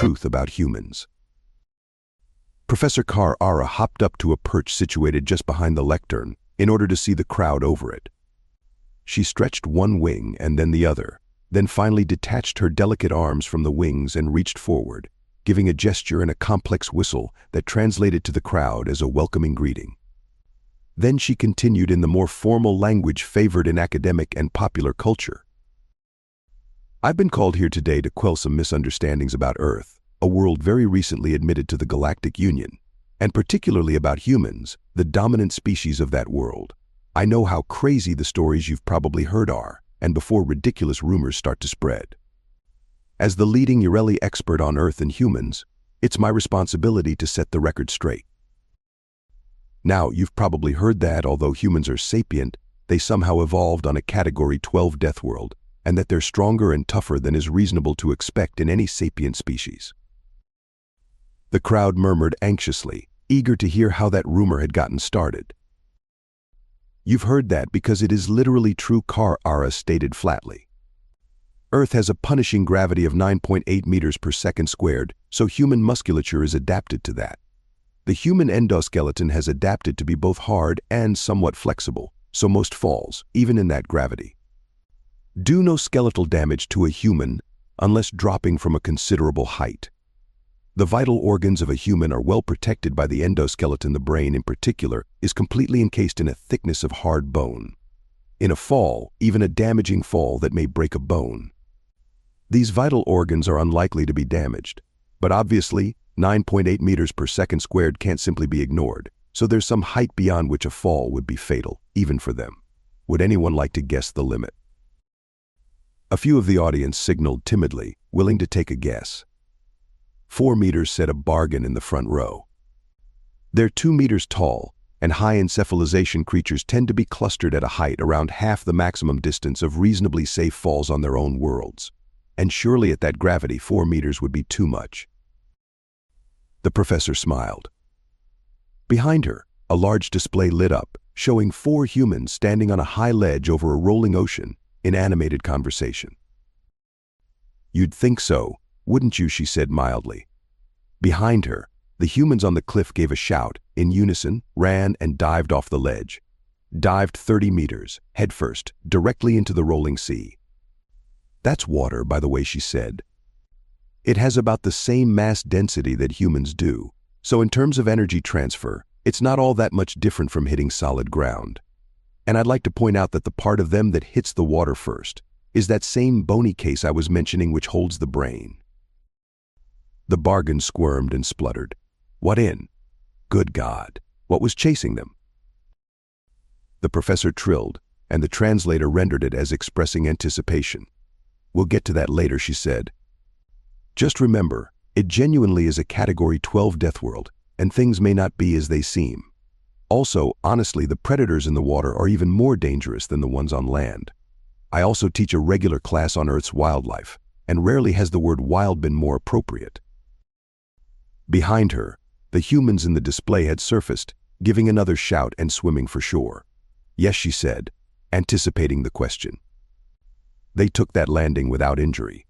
truth about humans. Professor Kar-Ara hopped up to a perch situated just behind the lectern in order to see the crowd over it. She stretched one wing and then the other, then finally detached her delicate arms from the wings and reached forward, giving a gesture and a complex whistle that translated to the crowd as a welcoming greeting. Then she continued in the more formal language favored in academic and popular culture. I've been called here today to quell some misunderstandings about Earth, a world very recently admitted to the Galactic Union, and particularly about humans, the dominant species of that world. I know how crazy the stories you've probably heard are, and before ridiculous rumors start to spread. As the leading Ureli expert on Earth and humans, it's my responsibility to set the record straight. Now, you've probably heard that although humans are sapient, they somehow evolved on a Category 12 death world, and that they're stronger and tougher than is reasonable to expect in any sapient species. The crowd murmured anxiously, eager to hear how that rumor had gotten started. You've heard that because it is literally true, Kar-Ara stated flatly. Earth has a punishing gravity of 9.8 meters per second squared, so human musculature is adapted to that. The human endoskeleton has adapted to be both hard and somewhat flexible, so most falls, even in that gravity, do no skeletal damage to a human unless dropping from a considerable height. The vital organs of a human are well protected by the endoskeleton. The brain, in particular, is completely encased in a thickness of hard bone. In a fall, even a damaging fall that may break a bone, these vital organs are unlikely to be damaged. But obviously, 9.8 meters per second squared can't simply be ignored, so there's some height beyond which a fall would be fatal, even for them. Would anyone like to guess the limit? A few of the audience signaled timidly, willing to take a guess. 4 meters, said a bargain in the front row. They're 2 meters tall, and high encephalization creatures tend to be clustered at a height around half the maximum distance of reasonably safe falls on their own worlds. And surely at that gravity, 4 meters would be too much. The professor smiled. Behind her, a large display lit up, showing 4 humans standing on a high ledge over a rolling ocean in animated conversation. You'd think so, wouldn't you? She said mildly. Behind her, the humans on the cliff gave a shout, in unison, ran and dived off the ledge. Dived 30 meters, headfirst, directly into the rolling sea. That's water, by the way, she said. It has about the same mass density that humans do, so in terms of energy transfer, it's not all that much different from hitting solid ground. And I'd like to point out that the part of them that hits the water first is that same bony case I was mentioning which holds the brain. The bargain squirmed and spluttered. What in? Good God, what was chasing them? The professor trilled, and the translator rendered it as expressing anticipation. We'll get to that later, she said. Just remember, it genuinely is a Category 12 death world, and things may not be as they seem. Also, honestly, the predators in the water are even more dangerous than the ones on land. I also teach a regular class on Earth's wildlife, and rarely has the word wild been more appropriate. Behind her, the humans in the display had surfaced, giving another shout and swimming for shore. Yes, she said, anticipating the question. They took that landing without injury.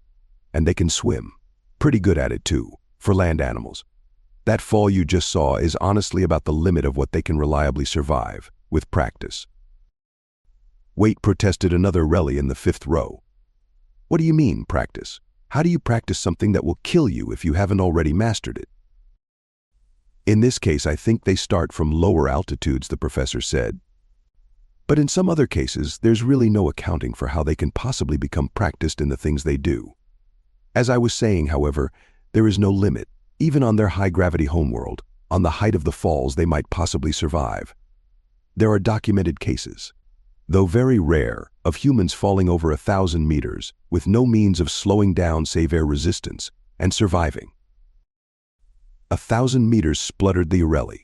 And they can swim. Pretty good at it too, for land animals. That fall you just saw is honestly about the limit of what they can reliably survive, with practice. Wait, protested another Reli in the 5th row. What do you mean, practice? How do you practice something that will kill you if you haven't already mastered it? In this case, I think they start from lower altitudes, the professor said. But in some other cases, there's really no accounting for how they can possibly become practiced in the things they do. As I was saying, however, there is no limit, even on their high-gravity homeworld, on the height of the falls they might possibly survive. There are documented cases, though very rare, of humans falling over 1,000 meters with no means of slowing down save air resistance and surviving. 1,000 meters, spluttered the Ureli.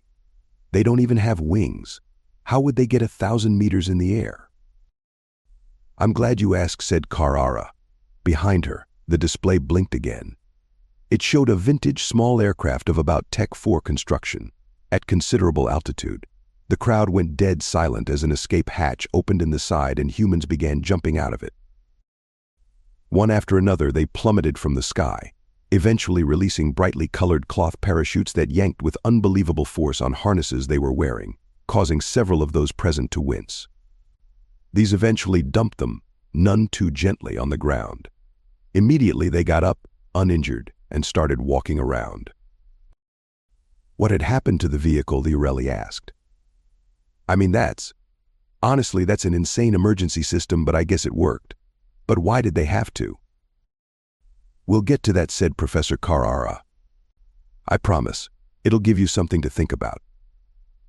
They don't even have wings. How would they get 1,000 meters in the air? I'm glad you asked, said Kar-Ara. Behind her, the display blinked again. It showed a vintage small aircraft of about Tech 4 construction, at considerable altitude. The crowd went dead silent as an escape hatch opened in the side and humans began jumping out of it. One after another, they plummeted from the sky, eventually releasing brightly colored cloth parachutes that yanked with unbelievable force on harnesses they were wearing, causing several of those present to wince. These eventually dumped them, none too gently, on the ground. Immediately they got up, uninjured, and started walking around. What had happened to the vehicle, the Orelli asked. I mean, honestly, that's an insane emergency system, but I guess it worked. But why did they have to? We'll get to that, said Professor Carrara. I promise, it'll give you something to think about.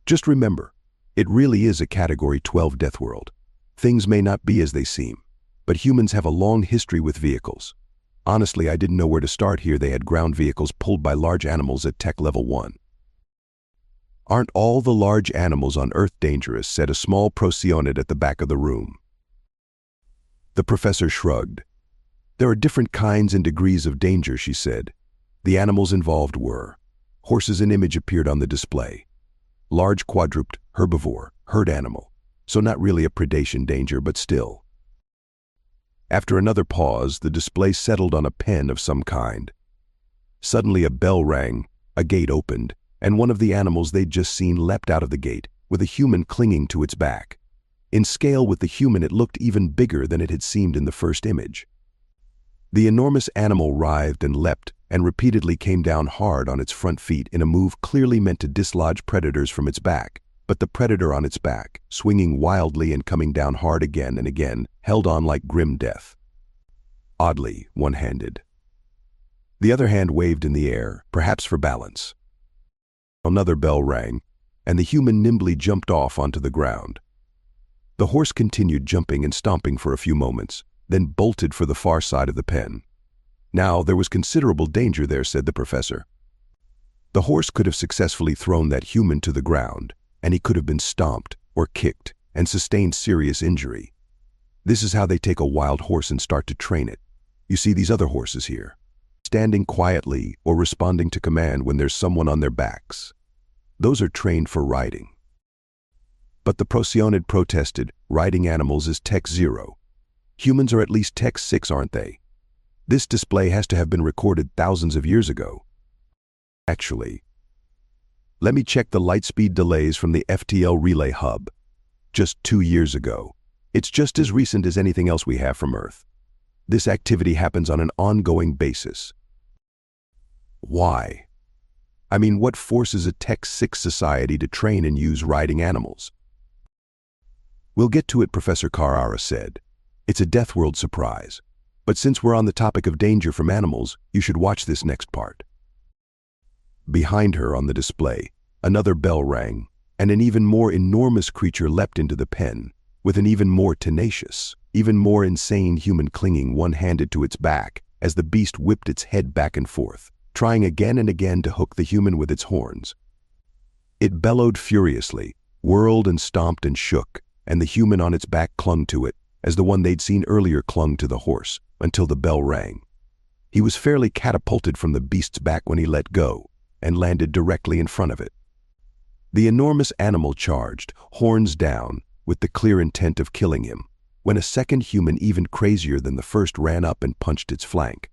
Just remember, it really is a Category 12 death world. Things may not be as they seem, but humans have a long history with vehicles. Honestly, I didn't know where to start here. They had ground vehicles pulled by large animals at Tech Level 1. Aren't all the large animals on Earth dangerous? Said a small prosionid at the back of the room. The professor shrugged. There are different kinds and degrees of danger, she said. The animals involved were horses. An image appeared on the display. Large quadruped, herbivore, herd animal. So not really a predation danger, but still. After another pause, the display settled on a pen of some kind. Suddenly a bell rang, a gate opened, and one of the animals they'd just seen leapt out of the gate, with a human clinging to its back. In scale with the human, it looked even bigger than it had seemed in the first image. The enormous animal writhed and leapt, and repeatedly came down hard on its front feet in a move clearly meant to dislodge predators from its back. But the predator on its back, swinging wildly and coming down hard again and again, held on like grim death. Oddly, one-handed. The other hand waved in the air, perhaps for balance. Another bell rang, and the human nimbly jumped off onto the ground. The horse continued jumping and stomping for a few moments, then bolted for the far side of the pen. Now, there was considerable danger there, said the professor. The horse could have successfully thrown that human to the ground, and he could have been stomped or kicked and sustained serious injury. This is how they take a wild horse and start to train it. You see these other horses here, standing quietly or responding to command when there's someone on their backs. Those are trained for riding. But the prosionid protested, riding animals is Tech 0. Humans are at least Tech 6, aren't they? This display has to have been recorded thousands of years ago. Actually, let me check the lightspeed delays from the FTL relay hub. Just 2 years ago. It's just as recent as anything else we have from Earth. This activity happens on an ongoing basis. Why? I mean, what forces a Tech 6 society to train and use riding animals? We'll get to it, Professor Carrara said. It's a death world surprise. But since we're on the topic of danger from animals, you should watch this next part. Behind her on the display, another bell rang, and an even more enormous creature leapt into the pen, with an even more tenacious, even more insane human clinging one-handed to its back as the beast whipped its head back and forth, trying again and again to hook the human with its horns. It bellowed furiously, whirled and stomped and shook, and the human on its back clung to it, as the one they'd seen earlier clung to the horse, until the bell rang. He was fairly catapulted from the beast's back when he let go, and landed directly in front of it. The enormous animal charged, horns down, with the clear intent of killing him, when a second human even crazier than the first ran up and punched its flank.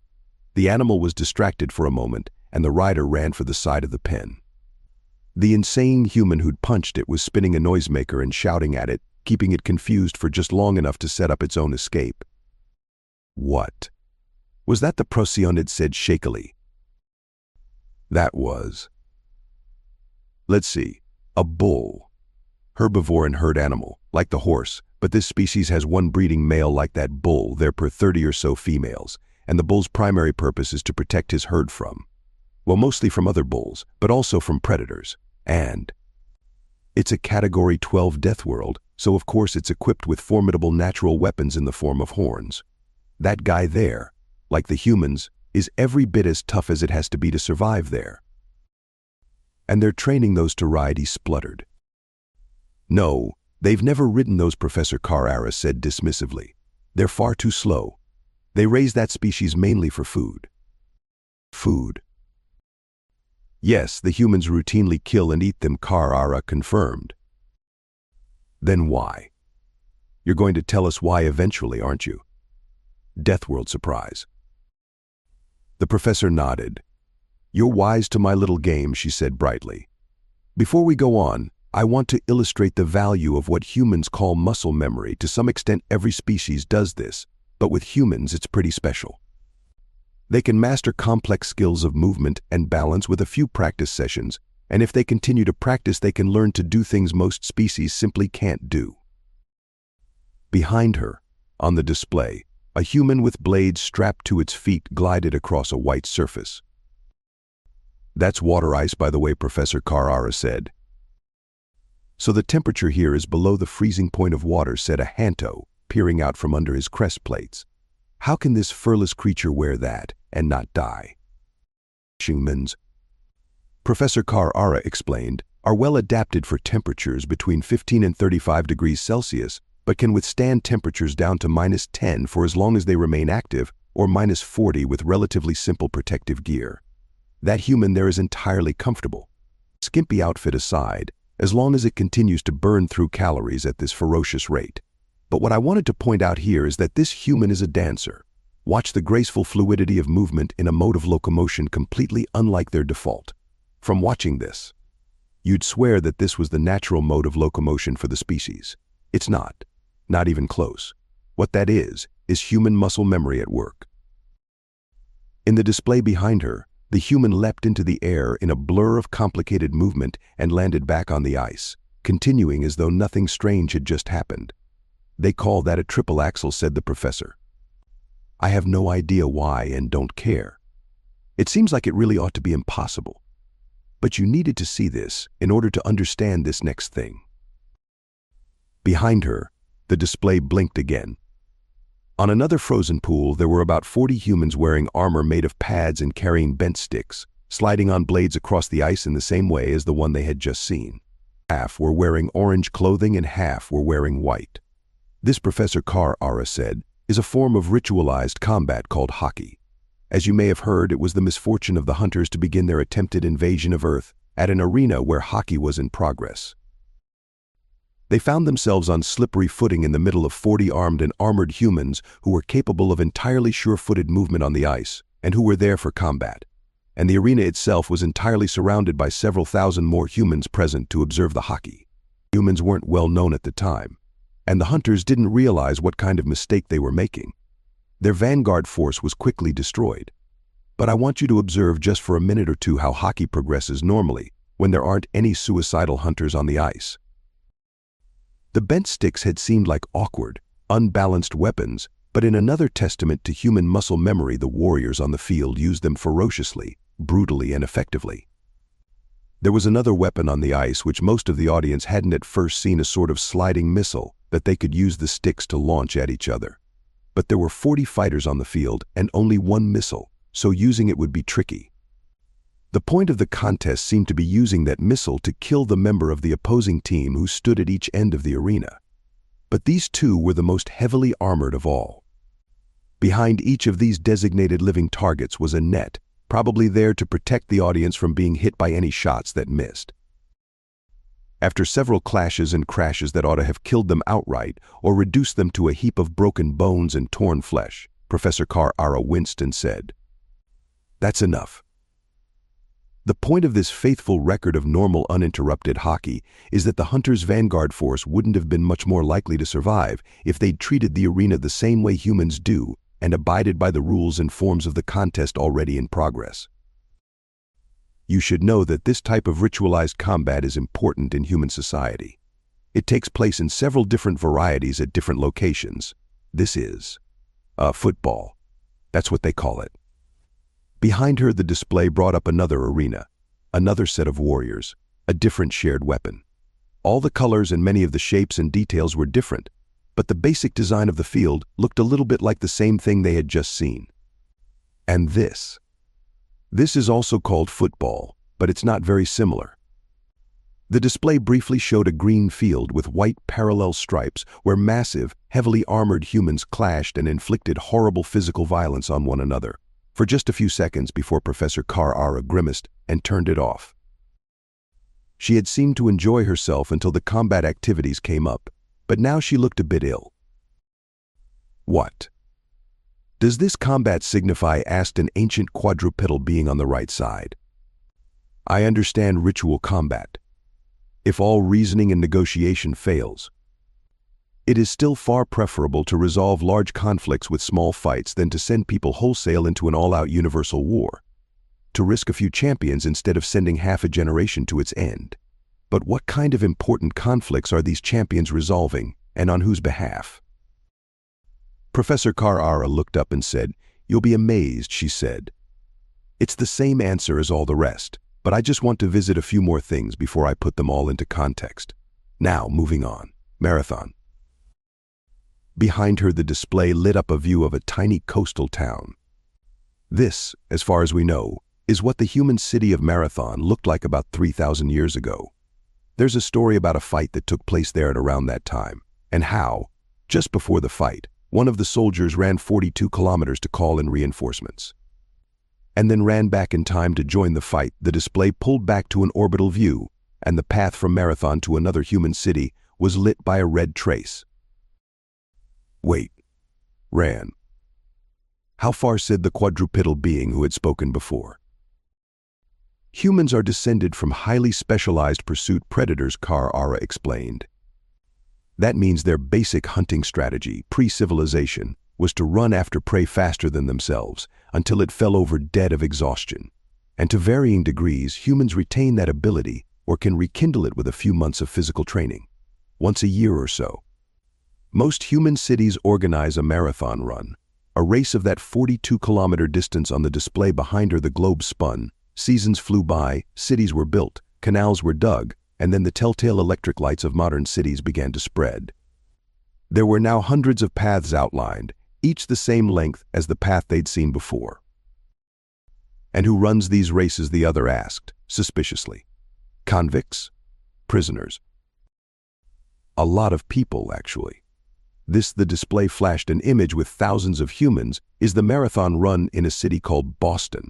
The animal was distracted for a moment, and the rider ran for the side of the pen. The insane human who'd punched it was spinning a noisemaker and shouting at it, keeping it confused for just long enough to set up its own escape. What? Was that? The prosionid said shakily. That was, let's see, a bull. Herbivore and herd animal, like the horse, but this species has one breeding male like that bull, there per 30 or so females, and the bull's primary purpose is to protect his herd from, well, mostly from other bulls, but also from predators. And it's a Category 12 death world, so of course it's equipped with formidable natural weapons in the form of horns. That guy there, like the humans, is every bit as tough as it has to be to survive there. And they're training those to ride, he spluttered. No, they've never ridden those, Professor Carrara said dismissively. They're far too slow. They raise that species mainly for food. Food. Yes, the humans routinely kill and eat them, Carrara confirmed. Then why? You're going to tell us why eventually, aren't you? Death world surprise. The professor nodded. "You're wise to my little game," she said brightly. "Before we go on, I want to illustrate the value of what humans call muscle memory. To some extent, every species does this, but with humans, it's pretty special. They can master complex skills of movement and balance with a few practice sessions, and if they continue to practice, they can learn to do things most species simply can't do." Behind her, on the display, a human with blades strapped to its feet glided across a white surface. "That's water ice, by the way," Professor Carrara said. "So the temperature here is below the freezing point of water," said a Hanto, peering out from under his crest plates. "How can this furless creature wear that and not die?" Humans, Professor Carrara explained, are well adapted for temperatures between 15 and 35 degrees Celsius, but can withstand temperatures down to -10 for as long as they remain active, or -40 with relatively simple protective gear. That human there is entirely comfortable. Skimpy outfit aside, as long as it continues to burn through calories at this ferocious rate. But what I wanted to point out here is that this human is a dancer. Watch the graceful fluidity of movement in a mode of locomotion completely unlike their default. From watching this, you'd swear that this was the natural mode of locomotion for the species. It's not. Not even close. What that is human muscle memory at work. In the display behind her, the human leapt into the air in a blur of complicated movement and landed back on the ice, continuing as though nothing strange had just happened. "They call that a triple axel," said the professor. "I have no idea why and don't care. It seems like it really ought to be impossible. But you needed to see this in order to understand this next thing." Behind her, the display blinked again. On another frozen pool, there were about 40 humans wearing armor made of pads and carrying bent sticks, sliding on blades across the ice in the same way as the one they had just seen. Half were wearing orange clothing and half were wearing white. This, Professor Carrara said, is a form of ritualized combat called hockey. As you may have heard, it was the misfortune of the hunters to begin their attempted invasion of Earth at an arena where hockey was in progress. They found themselves on slippery footing in the middle of 40 armed and armored humans who were capable of entirely sure-footed movement on the ice and who were there for combat. And the arena itself was entirely surrounded by several thousand more humans present to observe the hockey. Humans weren't well known at the time, and the hunters didn't realize what kind of mistake they were making. Their vanguard force was quickly destroyed. But I want you to observe just for a minute or two how hockey progresses normally when there aren't any suicidal hunters on the ice. The bent sticks had seemed like awkward, unbalanced weapons, but in another testament to human muscle memory, the warriors on the field used them ferociously, brutally, and effectively. There was another weapon on the ice which most of the audience hadn't at first seen, a sort of sliding missile that they could use the sticks to launch at each other. But there were 40 fighters on the field and only one missile, so using it would be tricky. The point of the contest seemed to be using that missile to kill the member of the opposing team who stood at each end of the arena. But these two were the most heavily armored of all. Behind each of these designated living targets was a net, probably there to protect the audience from being hit by any shots that missed. After several clashes and crashes that ought to have killed them outright or reduced them to a heap of broken bones and torn flesh, Professor Carrara winced and said, "That's enough. The point of this faithful record of normal uninterrupted hockey is that the hunters' vanguard force wouldn't have been much more likely to survive if they'd treated the arena the same way humans do and abided by the rules and forms of the contest already in progress. You should know that this type of ritualized combat is important in human society. It takes place in several different varieties at different locations. This is football. That's what they call it." Behind her, the display brought up another arena, another set of warriors, a different shared weapon. All the colors and many of the shapes and details were different, but the basic design of the field looked a little bit like the same thing they had just seen. And this is also called football, but it's not very similar. The display briefly showed a green field with white parallel stripes where massive, heavily armored humans clashed and inflicted horrible physical violence on one another, for just a few seconds before Professor Carrara grimaced and turned it off. She had seemed to enjoy herself until the combat activities came up, but now she looked a bit ill. "What? "Does this combat signify?" asked an ancient quadrupedal being on the right side. "I understand ritual combat. If all reasoning and negotiation fails, it is still far preferable to resolve large conflicts with small fights than to send people wholesale into an all-out universal war, to risk a few champions instead of sending half a generation to its end. But what kind of important conflicts are these champions resolving, and on whose behalf?" Professor Carr looked up and said, "You'll be amazed," she said. "It's the same answer as all the rest, but I just want to visit a few more things before I put them all into context. Now, moving on. Marathon." Behind her, the display lit up a view of a tiny coastal town. This, as far as we know, is what the human city of Marathon looked like about 3,000 years ago. There's a story about a fight that took place there at around that time, and how, just before the fight, one of the soldiers ran 42 kilometers to call in reinforcements, and then ran back in time to join the fight. The display pulled back to an orbital view, and the path from Marathon to another human city was lit by a red trace. "Wait. Ran. How far?" said the quadrupedal being who had spoken before. "Humans are descended from highly specialized pursuit predators," Carr explained. "That means their basic hunting strategy, pre-civilization, was to run after prey faster than themselves until it fell over dead of exhaustion. And to varying degrees, humans retain that ability or can rekindle it with a few months of physical training, once a year or so. Most human cities organize a marathon run, a race of that 42-kilometer distance." On the display behind her, the globe spun, seasons flew by, cities were built, canals were dug, and then the telltale electric lights of modern cities began to spread. There were now hundreds of paths outlined, each the same length as the path they'd seen before. "And who runs these races?" the other asked, suspiciously. "Convicts? Prisoners?" "A lot of people, actually. The display flashed an image with thousands of humans, is the marathon run in a city called Boston."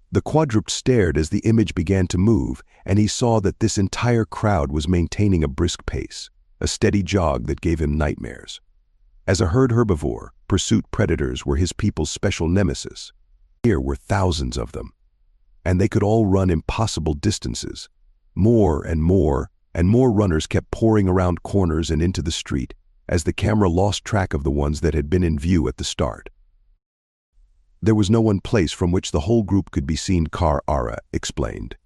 The quadruped stared as the image began to move, and he saw that this entire crowd was maintaining a brisk pace, a steady jog that gave him nightmares. As a herd herbivore, pursuit predators were his people's special nemesis. Here were thousands of them, and they could all run impossible distances. More and more runners kept pouring around corners and into the street as the camera lost track of the ones that had been in view at the start. There was no one place from which the whole group could be seen, Carr explained.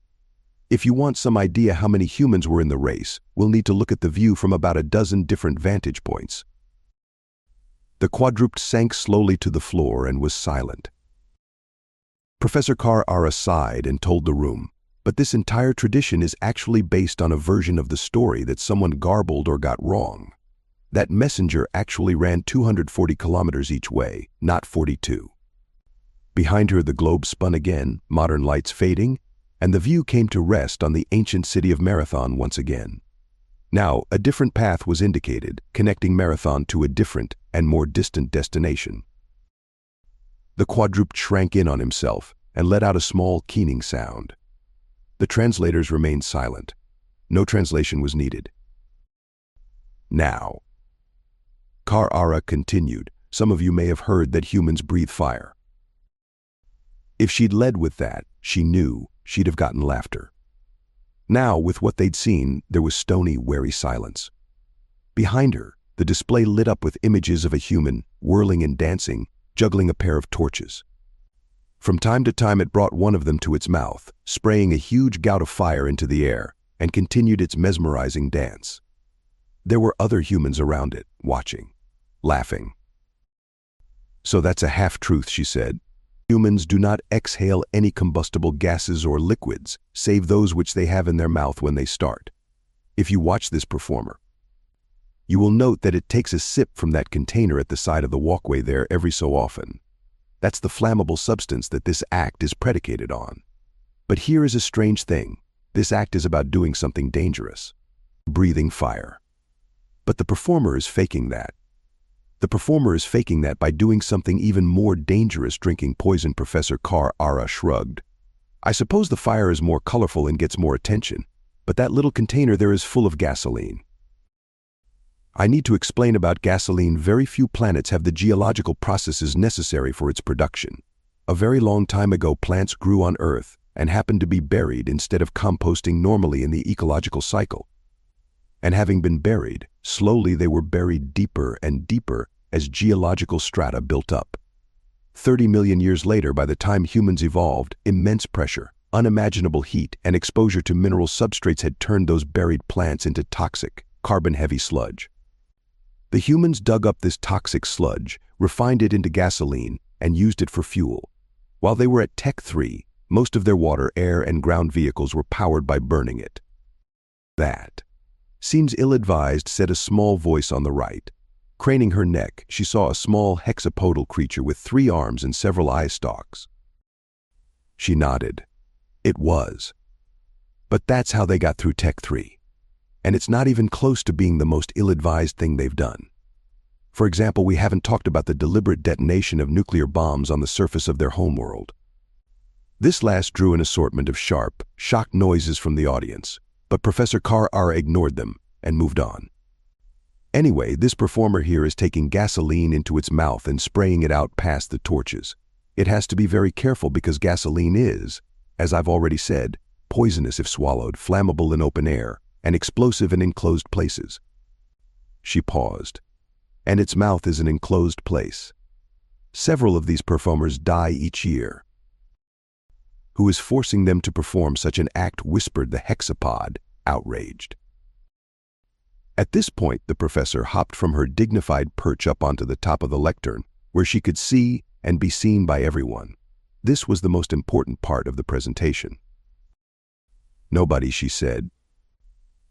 "If you want some idea how many humans were in the race, we'll need to look at the view from about a dozen different vantage points." The quadruped sank slowly to the floor and was silent. Professor Carr sighed and told the room, "But this entire tradition is actually based on a version of the story that someone garbled or got wrong. That messenger actually ran 240 kilometers each way, not 42. Behind her, the globe spun again, modern lights fading, and the view came to rest on the ancient city of Marathon once again. Now, a different path was indicated, connecting Marathon to a different and more distant destination. The quadruped shrank in on himself and let out a small, keening sound. The translators remained silent. No translation was needed. "Now," Carr continued, "some of you may have heard that humans breathe fire. If she'd led with that, she knew she'd have gotten laughter. Now, with what they'd seen, there was stony, wary silence. Behind her, the display lit up with images of a human, whirling and dancing, juggling a pair of torches. From time to time it brought one of them to its mouth, spraying a huge gout of fire into the air, and continued its mesmerizing dance. There were other humans around it, watching, laughing. "So that's a half-truth," she said. "Humans do not exhale any combustible gases or liquids, save those which they have in their mouth when they start. If you watch this performer, you will note that it takes a sip from that container at the side of the walkway there every so often. That's the flammable substance that this act is predicated on. But here is a strange thing. This act is about doing something dangerous, breathing fire. But the performer is faking that. The performer is faking that by doing something even more dangerous, drinking poison." Professor Carr shrugged. "I suppose the fire is more colorful and gets more attention, but that little container there is full of gasoline." I need to explain about gasoline. Very few planets have the geological processes necessary for its production. A very long time ago, plants grew on Earth and happened to be buried instead of composting normally in the ecological cycle. And having been buried, slowly they were buried deeper and deeper as geological strata built up. 30 million years later, by the time humans evolved, immense pressure, unimaginable heat, and exposure to mineral substrates had turned those buried plants into toxic, carbon-heavy sludge. The humans dug up this toxic sludge, refined it into gasoline, and used it for fuel. While they were at Tech 3, most of their water, air, and ground vehicles were powered by burning it. That seems ill-advised, said a small voice on the right. Craning her neck, she saw a small hexapodal creature with 3 arms and several eye stalks. She nodded. It was. But that's how they got through Tech 3. And it's not even close to being the most ill-advised thing they've done. For example, we haven't talked about the deliberate detonation of nuclear bombs on the surface of their homeworld. This last drew an assortment of sharp, shocked noises from the audience, but Professor Kar-Ara ignored them and moved on. Anyway, this performer here is taking gasoline into its mouth and spraying it out past the torches. It has to be very careful because gasoline is, as I've already said, poisonous if swallowed, flammable in open air, and explosive in enclosed places. She paused. And its mouth is an enclosed place. Several of these performers die each year. Who is forcing them to perform such an act? Whispered the hexapod, outraged. At this point, the professor hopped from her dignified perch up onto the top of the lectern, where she could see and be seen by everyone. This was the most important part of the presentation. Nobody, she said.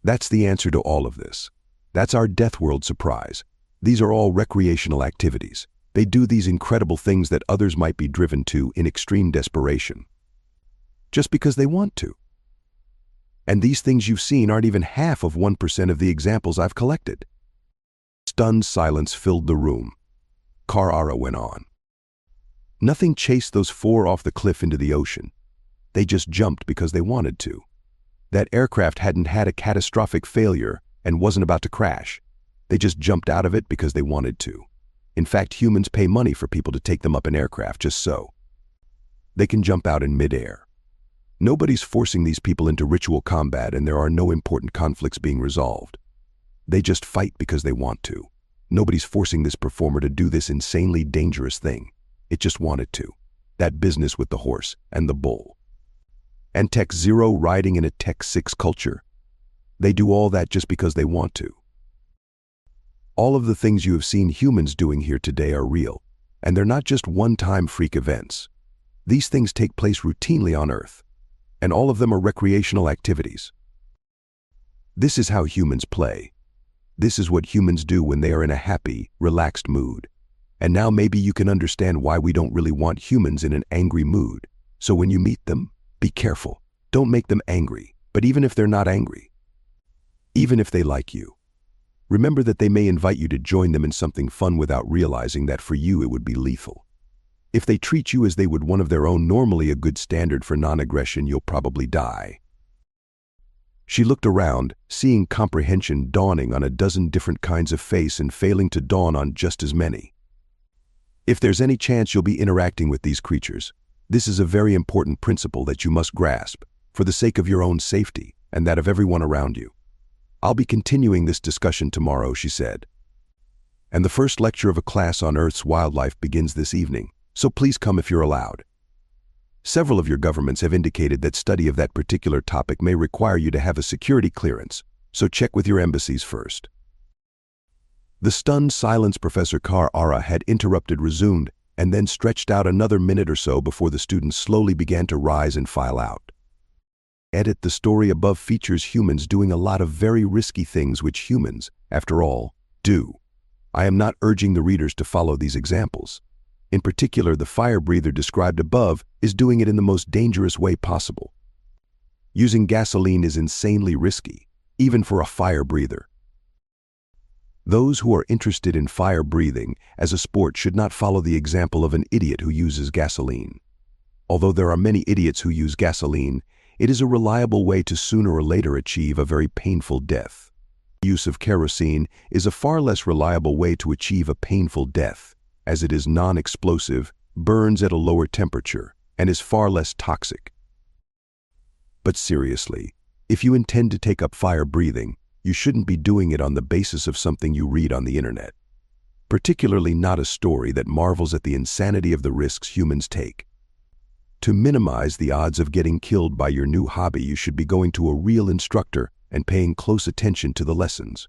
That's the answer to all of this. That's our Death World surprise. These are all recreational activities. They do these incredible things that others might be driven to in extreme desperation. Just because they want to. And these things you've seen aren't even half of 1% of the examples I've collected. Stunned silence filled the room. Kar-Ara went on. Nothing chased those 4 off the cliff into the ocean. They just jumped because they wanted to. That aircraft hadn't had a catastrophic failure and wasn't about to crash. They just jumped out of it because they wanted to. In fact, humans pay money for people to take them up in aircraft just so. They can jump out in midair. Nobody's forcing these people into ritual combat, and there are no important conflicts being resolved. They just fight because they want to. Nobody's forcing this performer to do this insanely dangerous thing. It just wanted to. That business with the horse and the bull. And Tech 0 riding in a Tech 6 culture. They do all that just because they want to. All of the things you have seen humans doing here today are real, and they're not just one-time freak events. These things take place routinely on Earth, and all of them are recreational activities. This is how humans play. This is what humans do when they are in a happy, relaxed mood. And now maybe you can understand why we don't really want humans in an angry mood. So when you meet them, be careful. Don't make them angry, but even if they're not angry, even if they like you, remember that they may invite you to join them in something fun without realizing that for you it would be lethal. If they treat you as they would one of their own, normally a good standard for non-aggression, you'll probably die. She looked around, seeing comprehension dawning on a dozen different kinds of face and failing to dawn on just as many. If there's any chance you'll be interacting with these creatures, this is a very important principle that you must grasp, for the sake of your own safety and that of everyone around you. I'll be continuing this discussion tomorrow, she said. And the first lecture of a class on Earth's wildlife begins this evening, so please come if you're allowed. Several of your governments have indicated that study of that particular topic may require you to have a security clearance, so check with your embassies first. The stunned silence Professor Kar-Ara had interrupted resumed, and then stretched out another minute or so before the students slowly began to rise and file out. Edit: the story above features humans doing a lot of very risky things which humans, after all, do. I am not urging the readers to follow these examples. In particular, the fire breather described above is doing it in the most dangerous way possible. Using gasoline is insanely risky, even for a fire breather. Those who are interested in fire breathing as a sport should not follow the example of an idiot who uses gasoline. Although there are many idiots who use gasoline, it is a reliable way to sooner or later achieve a very painful death. Use of kerosene is a far less reliable way to achieve a painful death, as it is non-explosive, burns at a lower temperature, and is far less toxic. But seriously, if you intend to take up fire breathing, you shouldn't be doing it on the basis of something you read on the internet. Particularly not a story that marvels at the insanity of the risks humans take. To minimize the odds of getting killed by your new hobby, you should be going to a real instructor and paying close attention to the lessons.